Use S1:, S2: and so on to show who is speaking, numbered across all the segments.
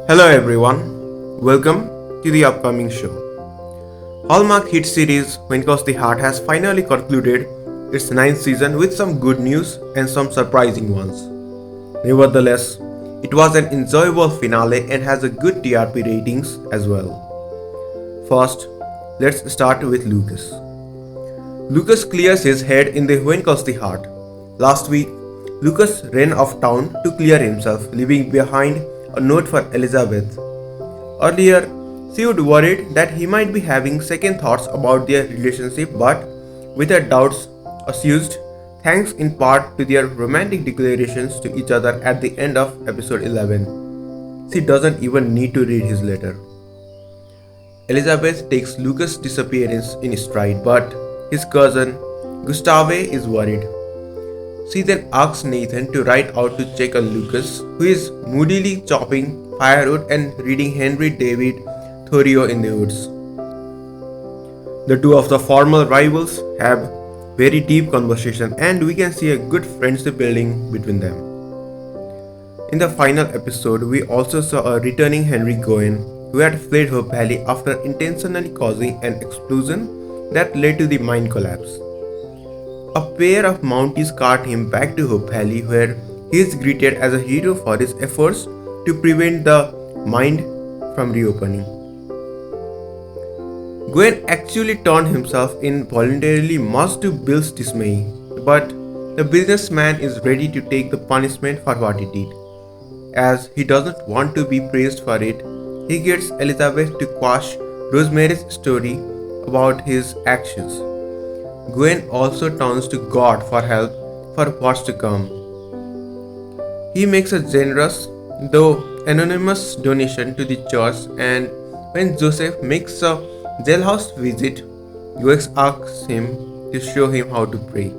S1: Hello everyone, welcome to the upcoming show. Hallmark hit series When Cause the Heart has finally concluded its ninth season with some good news and some surprising ones. Nevertheless, it was an enjoyable finale and has a good TRP ratings as well. First, let's start with Lucas. Lucas clears his head in the When Cause the Heart. Last week, Lucas ran off town to clear himself, leaving behind a note for Elizabeth. Earlier, she would worried that he might be having second thoughts about their relationship, but with her doubts assuaged, thanks in part to their romantic declarations to each other at the end of episode 11. She doesn't even need to read his letter. Elizabeth takes Lucas' disappearance in stride, but his cousin Gustave is worried. She then asks Nathan to ride out to check on Lucas, who is moodily chopping firewood and reading Henry David Thoreau in the woods. The two of the former rivals have very deep conversation and we can see a good friendship building between them. In the final episode, we also saw a returning Henry Gwen, who had fled Hope Valley after intentionally causing an explosion that led to the mine collapse. A pair of Mounties cart him back to Hope Valley, where he is greeted as a hero for his efforts to prevent the mine from reopening. Gwen actually turned himself in voluntarily, much to Bill's dismay, but the businessman is ready to take the punishment for what he did. As he doesn't want to be praised for it, he gets Elizabeth to quash Rosemary's story about his actions. Gwen also turns to God for help for what's to come. He makes a generous, though anonymous, donation to the church, and when Joseph makes a jailhouse visit, Gwen asks him to show him how to pray.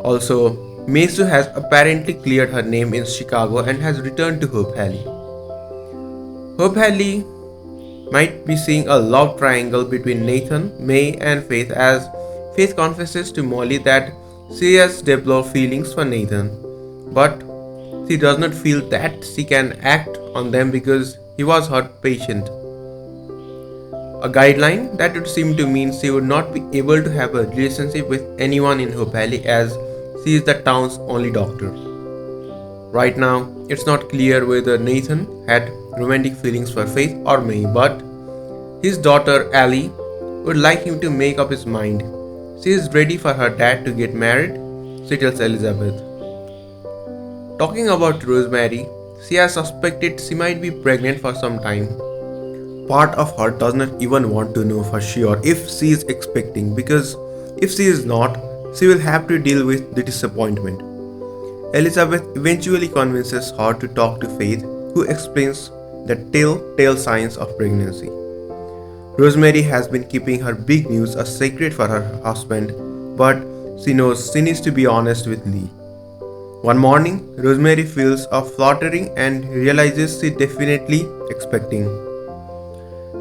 S1: Also, Mesu has apparently cleared her name in Chicago and has returned to Hope Valley. Hope Valley might be seeing a love triangle between Nathan, May, and Faith, as Faith confesses to Molly that she has developed feelings for Nathan, but she does not feel that she can act on them because he was her patient. A guideline that would seem to mean she would not be able to have a relationship with anyone in Hope Valley, as she is the town's only doctor. Right now, it's not clear whether Nathan had romantic feelings for Faith or May, but his daughter Allie would like him to make up his mind. She is ready for her dad to get married, she tells Elizabeth. Talking about Rosemary, she has suspected she might be pregnant for some time. Part of her does not even want to know for sure if she is expecting, because if she is not, she will have to deal with the disappointment. Elizabeth eventually convinces her to talk to Faith, who explains the telltale signs of pregnancy. Rosemary has been keeping her big news a secret for her husband, but she knows she needs to be honest with Lee. One morning, Rosemary feels a fluttering and realizes she's definitely expecting.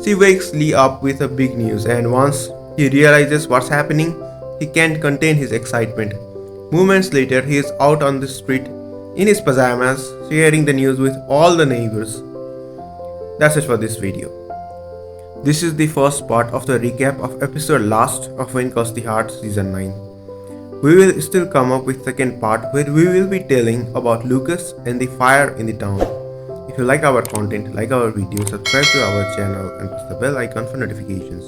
S1: She wakes Lee up with a big news, and once he realizes what's happening, he can't contain his excitement. Moments later, he is out on the street in his pajamas, sharing the news with all the neighbors. That's it for this video. This is the first part of the recap of episode last of When Cause the Heart season 9. We will still come up with second part where we will be telling about Lucas and the fire in the town. If you like our content, like our video, subscribe to our channel and press the bell icon for notifications.